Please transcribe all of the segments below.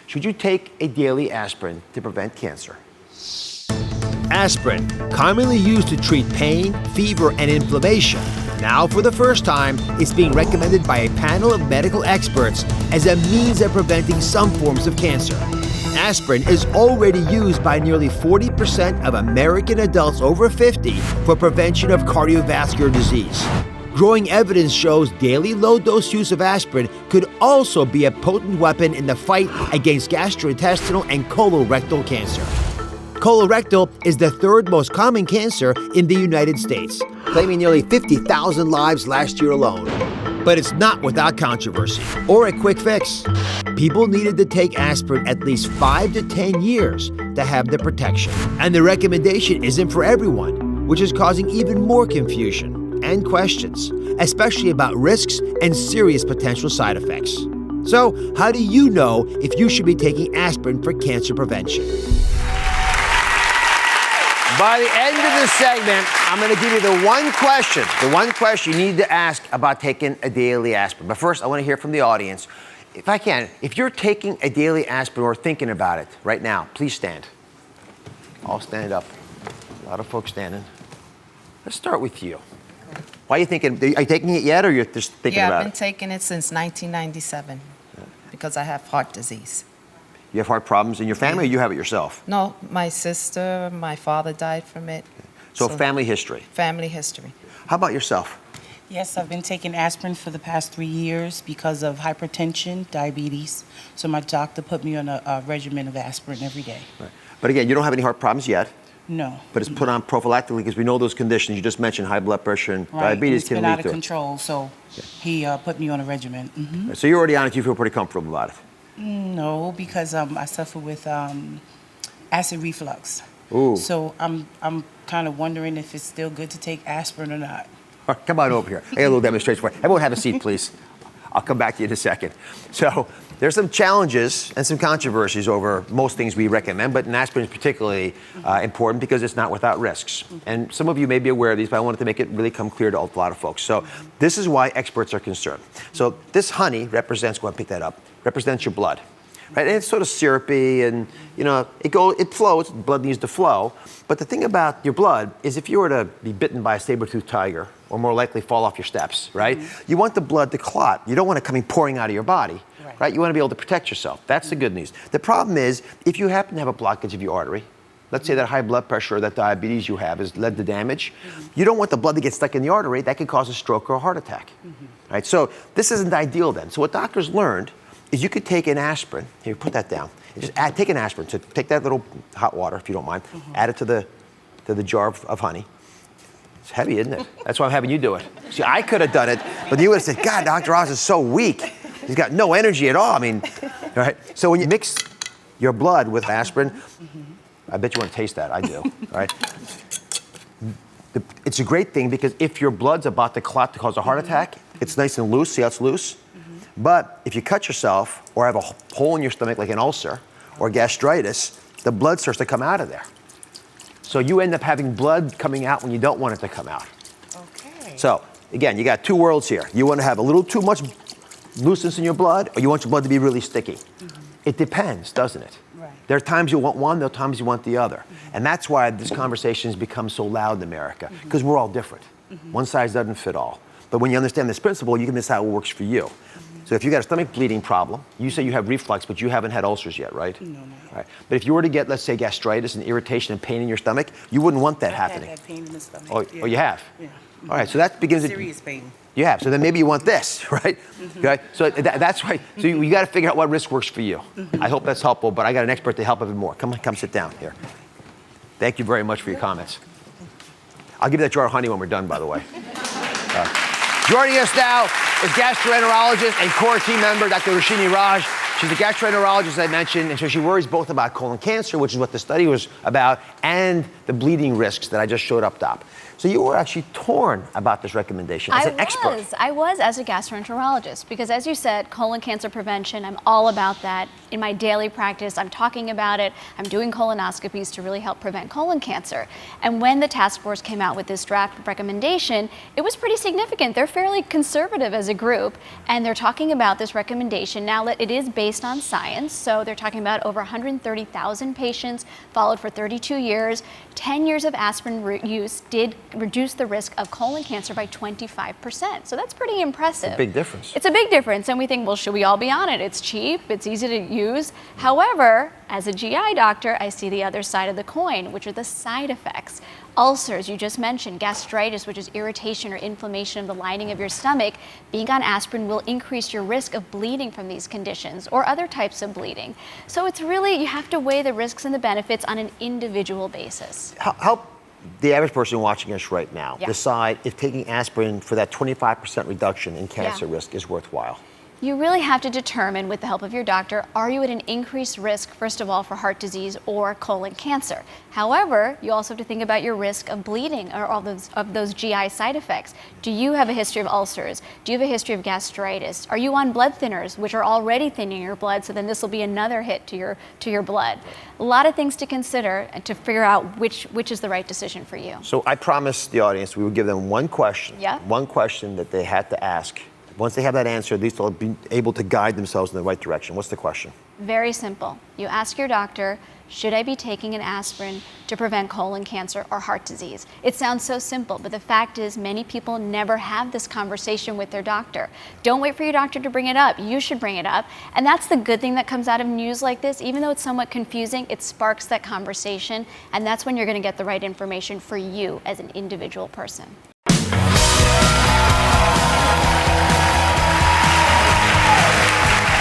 Should you take a daily aspirin to prevent cancer? Aspirin, commonly used to treat pain, fever, and inflammation, now for the first time is being recommended by a panel of medical experts as a means of preventing some forms of cancer. Aspirin is already used by nearly 40% of American adults over 50 for prevention of cardiovascular disease. Growing evidence shows daily low-dose use of aspirin could also be a potent weapon in the fight against gastrointestinal and colorectal cancer. Colorectal is the third most common cancer in the United States, claiming nearly 50,000 lives last year alone. But it's not without controversy or a quick fix. People needed to take aspirin at least 5 to 10 years to have the protection. And the recommendation isn't for everyone, which is causing even more confusion and questions, especially about risks and serious potential side effects. So, how do you know if you should be taking aspirin for cancer prevention? By the end of this segment, I'm going to give you the one question you need to ask about taking a daily aspirin. But first, I want to hear from the audience. If I can, if you're taking a daily aspirin or thinking about it right now, please stand. All stand up. A lot of folks standing. Let's start with you. Why are you thinking? Are you taking it yet, or you're just thinking about it? Yeah, I've been taking it since 1997 because I have heart disease. You have heart problems in your family, or you have it yourself? No, my sister, my father died from it. So family history. Family history. How about yourself? Yes, I've been taking aspirin for the past 3 years because of hypertension, diabetes. So my doctor put me on a regimen of aspirin every day. Right. But again, you don't have any heart problems yet. No. But it's put on prophylactically because we know those conditions. You just mentioned high blood pressure and Right. diabetes It's can been lead out of to it. control, so he put me on a regimen. Mm-hmm. So you're already on it. You feel pretty comfortable about it. No, because I suffer with acid reflux. Ooh. So I'm kind of wondering if it's still good to take aspirin or not. All right, come on over here. I got a little demonstration for you. Everyone have a seat, please. I'll come back to you in a second. So there's some challenges and some controversies over most things we recommend, but aspirin is particularly important because it's not without risks. And some of you may be aware of these, but I wanted to make it really come clear to a lot of folks. So this is why experts are concerned. So this honey represents, go ahead and pick that up, represents your blood. Right? And it's sort of syrupy and, you know, it flows, blood needs to flow. But the thing about your blood is if you were to be bitten by a saber-toothed tiger or more likely fall off your steps, right? You want the blood to clot. You don't want it coming pouring out of your body, right? You want to be able to protect yourself. That's the good news. The problem is if you happen to have a blockage of your artery, let's say that high blood pressure or that diabetes you have has led to damage, you don't want the blood to get stuck in the artery. That could cause a stroke or a heart attack, right? So this isn't ideal then. So what doctors learned is you could take an aspirin. Here, put that down. And just take an aspirin. So take that little hot water, if you don't mind. Add it to the jar of honey. It's heavy, isn't it? That's why I'm having you do it. See, I could have done it, but you would have said, God, Dr. Oz is so weak. He's got no energy at all. I mean, right? So when you mix your blood with aspirin, I bet you want to taste that. I do, all right? It's a great thing because if your blood's about to clot to cause a heart attack, it's nice and loose. See how it's loose? But if you cut yourself or have a hole in your stomach like an ulcer or gastritis, the blood starts to come out of there. So you end up having blood coming out when you don't want it to come out. Okay. So again, you got two worlds here. You want to have a little too much looseness in your blood, or you want your blood to be really sticky. It depends, doesn't it? Right. There are times you want one, there are times you want the other. And that's why this conversation has become so loud in America, because we're all different. One size doesn't fit all. But when you understand this principle, you can decide what works for you. So if you got a stomach bleeding problem, you say you have reflux, but you haven't had ulcers yet, right? No. Right. But if you were to get, let's say, gastritis and irritation and pain in your stomach, you wouldn't want that happening. I've had pain in the stomach. Oh, yeah. oh, you have? Yeah. All right, so that begins Serious pain. You have. So then maybe you want this, right? Okay. So that's why. So you got to figure out what risk works for you. I hope that's helpful, but I got an expert to help even more. Come sit down here. Thank you very much for your comments. I'll give you that jar of honey when we're done, by the way. Joining us now is gastroenterologist and core team member, Dr. Roshini Raj. She's a gastroenterologist, as I mentioned, and so she worries both about colon cancer, which is what the study was about, and the bleeding risks that I just showed up top. So you were actually torn about this recommendation as an expert. I was as a gastroenterologist because, as you said, colon cancer prevention, I'm all about that. In my daily practice, I'm talking about it. I'm doing colonoscopies to really help prevent colon cancer. And when the task force came out with this draft recommendation, it was pretty significant. They're fairly conservative as a group, and they're talking about this recommendation. Now, it is based on science, so they're talking about over 130,000 patients followed for 32 years. 10 years of aspirin use did reduce the risk of colon cancer by 25%. So that's pretty impressive. It's a big difference. It's a big difference, and we think, well, should we all be on it? It's cheap, it's easy to use. However, as a GI doctor, I see the other side of the coin, which are the side effects. Ulcers, you just mentioned, gastritis, which is irritation or inflammation of the lining of your stomach. Being on aspirin will increase your risk of bleeding from these conditions or other types of bleeding. So it's really, you have to weigh the risks and the benefits on an individual basis. Help the average person watching us right now decide if taking aspirin for that 25% reduction in cancer risk is worthwhile. You really have to determine, with the help of your doctor, are you at an increased risk, first of all, for heart disease or colon cancer? However, you also have to think about your risk of bleeding or all those GI side effects. Do you have a history of ulcers? Do you have a history of gastritis? Are you on blood thinners, which are already thinning your blood, so then this will be another hit to your blood? A lot of things to consider and to figure out which is the right decision for you. So I promised the audience we would give them one question, Yeah. one question that they had to ask. Once they have that answer, at least they'll be able to guide themselves in the right direction. What's the question? Very simple. You ask your doctor, should I be taking an aspirin to prevent colon cancer or heart disease? It sounds so simple, but the fact is many people never have this conversation with their doctor. Don't wait for your doctor to bring it up. You should bring it up. And that's the good thing that comes out of news like this. Even though it's somewhat confusing, it sparks that conversation, and that's when you're going to get the right information for you as an individual person.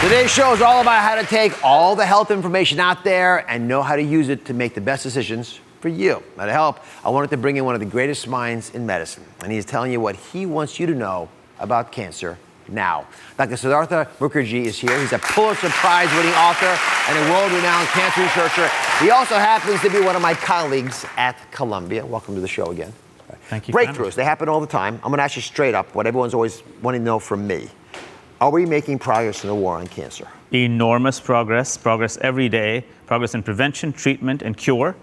Today's show is all about how to take all the health information out there and know how to use it to make the best decisions for you. Now, to help, I wanted to bring in one of the greatest minds in medicine, and he's telling you what he wants you to know about cancer now. Dr. Siddhartha Mukherjee is here. He's a Pulitzer Prize-winning author and a world-renowned cancer researcher. He also happens to be one of my colleagues at Columbia. Welcome to the show again. Thank you. Breakthroughs, they happen all the time. I'm going to ask you straight up what everyone's always wanting to know from me. Are we making progress in the war on cancer? Enormous progress every day, progress in prevention, treatment, and cure.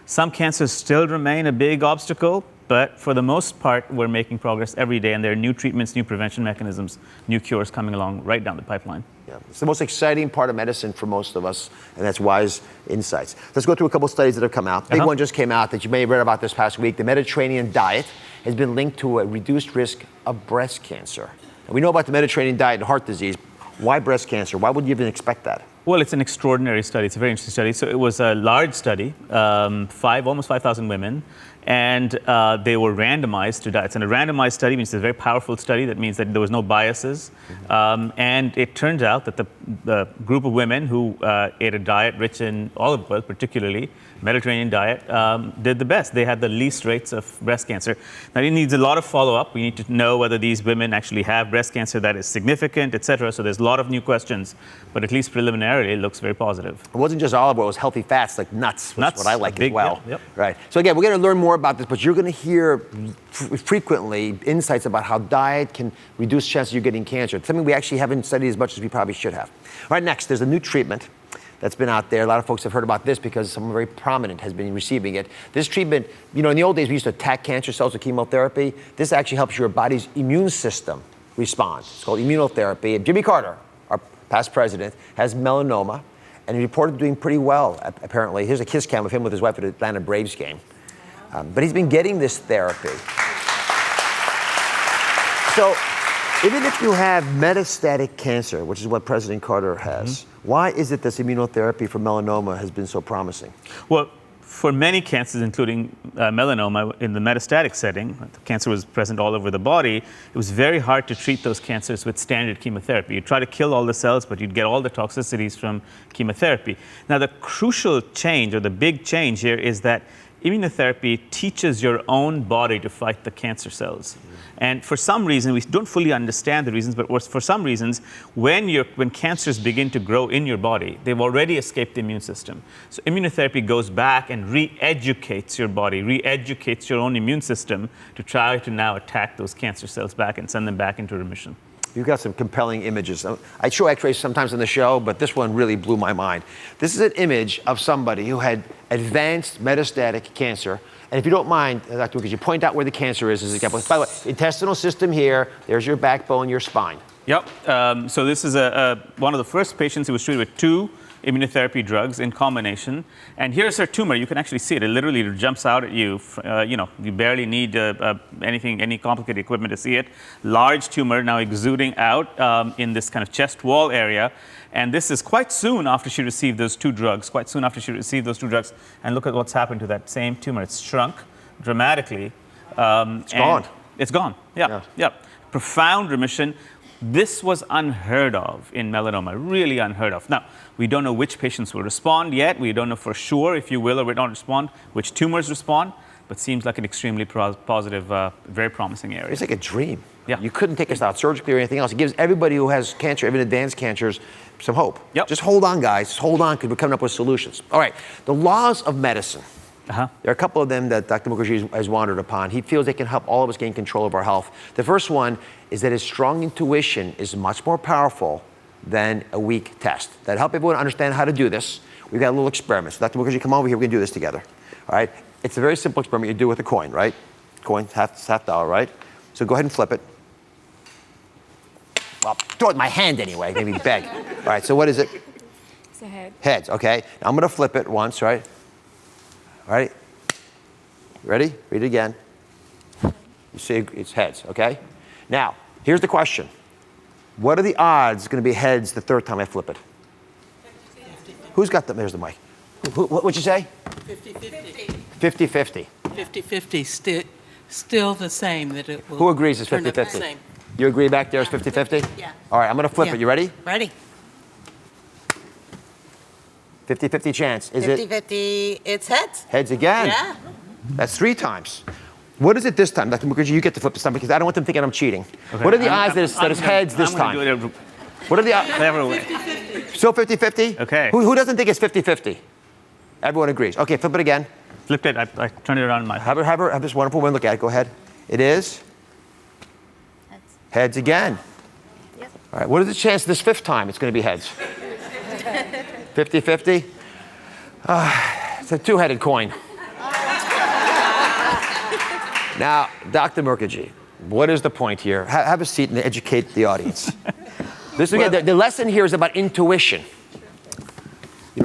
Some cancers still remain a big obstacle, but for the most part, we're making progress every day, and there are new treatments, new prevention mechanisms, new cures coming along right down the pipeline. Yeah, it's the most exciting part of medicine for most of us, and that's wise insights. Let's go through a couple studies that have come out. Big one just came out that you may have read about this past week. The Mediterranean diet has been linked to a reduced risk of breast cancer. And we know about the Mediterranean diet and heart disease. Why breast cancer? Why would you even expect that? Well, it's an extraordinary study. It's a very interesting study. So it was a large study, almost 5,000 women, and they were randomized to diets. And a randomized study means it's a very powerful study. That means that there was no biases. And it turns out that the group of women who ate a diet rich in olive oil, particularly Mediterranean diet, did the best. They had the least rates of breast cancer. Now, it needs a lot of follow-up. We need to know whether these women actually have breast cancer that is significant, et cetera. So there's a lot of new questions, but at least preliminarily, it looks very positive. It wasn't just olive oil, it was healthy fats like nuts, which is what I like as well. Yep. Right. So again, we're going to learn more about this, but you're going to hear frequently insights about how diet can reduce chances of you getting cancer. It's something we actually haven't studied as much as we probably should have. All right, next, there's a new treatment that's been out there. A lot of folks have heard about this because someone very prominent has been receiving it. This treatment, you know, in the old days, we used to attack cancer cells with chemotherapy. This actually helps your body's immune system respond. It's called immunotherapy. And Jimmy Carter, our past president, has melanoma, and he reported doing pretty well, apparently. Here's a kiss cam of him with his wife at the Atlanta Braves game. But he's been getting this therapy. So, even if you have metastatic cancer, which is what President Carter has, why is it this immunotherapy for melanoma has been so promising? Well, for many cancers, including melanoma, in the metastatic setting, the cancer was present all over the body, it was very hard to treat those cancers with standard chemotherapy. You'd try to kill all the cells, but you'd get all the toxicities from chemotherapy. Now, the crucial change, or the big change here, is that immunotherapy teaches your own body to fight the cancer cells. And for some reason, we don't fully understand the reasons, but for some reasons, when cancers begin to grow in your body, they've already escaped the immune system. So immunotherapy goes back and re-educates your body, re-educates your own immune system to try to now attack those cancer cells back and send them back into remission. You've got some compelling images. I show x-rays sometimes on the show, but this one really blew my mind. This is an image of somebody who had advanced metastatic cancer. And if you don't mind, Dr. could you point out where the cancer is as an example? By the way, intestinal system here, there's your backbone, your spine. Yep. So this is one of the first patients who was treated with 2 immunotherapy drugs in combination. And here's her tumor. You can actually see it. It literally jumps out at you. You barely need any complicated equipment to see it. Large tumor now exuding out in this kind of chest wall area. And this is quite soon after she received those 2 drugs, And look at what's happened to that same tumor. It's shrunk dramatically. It's gone. It's gone. Yeah. Profound remission. This was unheard of in melanoma, really unheard of. Now, we don't know which patients will respond yet. We don't know for sure if you will or will not respond, which tumors respond, but seems like an extremely positive, very promising area. It's like a dream. Yeah. You couldn't take us out surgically or anything else. It gives everybody who has cancer, even advanced cancers, some hope. Yep. Just hold on, guys. Just hold on, because we're coming up with solutions. All right, the laws of medicine. There are a couple of them that Dr. Mukherjee has wandered upon. He feels they can help all of us gain control of our health. The first one is that his strong intuition is much more powerful than a weak test. That help everyone understand how to do this. We've got a little experiment. So Dr. Mukherjee, come over here. We're going to do this together. All right? It's a very simple experiment you do with a coin, right? Coin, half dollar, right? So go ahead and flip it. Well, throw it in my hand anyway. Maybe beg. All right, so what is it? It's a head. Heads, okay. Now I'm going to flip it once, right? All right. Ready? Read it again. You see it's heads, okay? Now, here's the question. What are the odds it's going to be heads the third time I flip it? 50-50. Who's got there's the mic. What'd you say? 50-50. 50-50. 50-50, still the same, that it will. Who agrees it's turn out the 50-50? same. You agree back there it's 50-50? Yeah. All right, I'm going to flip Yeah. it. You ready? Ready? 50-50 chance. Is it 50-50, it's heads. heads again? Yeah. That's 3 times. What is it this time? Dr. Mukherjee, you get to flip this time because I don't want them thinking I'm cheating. Okay. What are the odds that it's heads this I'm time? gonna do it What are the odds? everywhere. Still 50-50? Okay. Who doesn't think it's 50-50? Everyone agrees. Okay, flip it again. Flipped it. I turned it around in my. Have this wonderful woman look at it. Go ahead. It is heads again. Yep. All right. What is the chance this 5th time it's going to be heads? 50-50? It's a 2-headed coin. Now, Dr. Mukherjee, what is the point here? Have a seat and educate the audience. The lesson here is about intuition.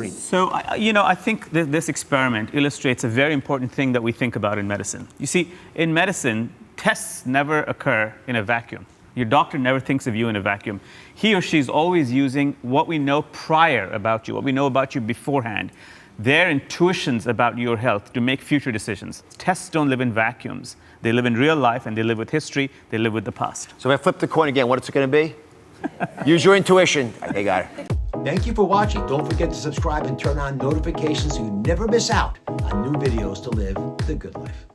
So, I think this experiment illustrates a very important thing that we think about in medicine. You see, in medicine, tests never occur in a vacuum. Your doctor never thinks of you in a vacuum. He or she is always using what we know prior about you, what we know about you beforehand, their intuitions about your health to make future decisions. Tests don't live in vacuums. They live in real life, and they live with history. They live with the past. So if I flip the coin again, what's it going to be? Use your intuition. They got it. Thank you for watching. Don't forget to subscribe and turn on notifications so you never miss out on new videos to live the good life.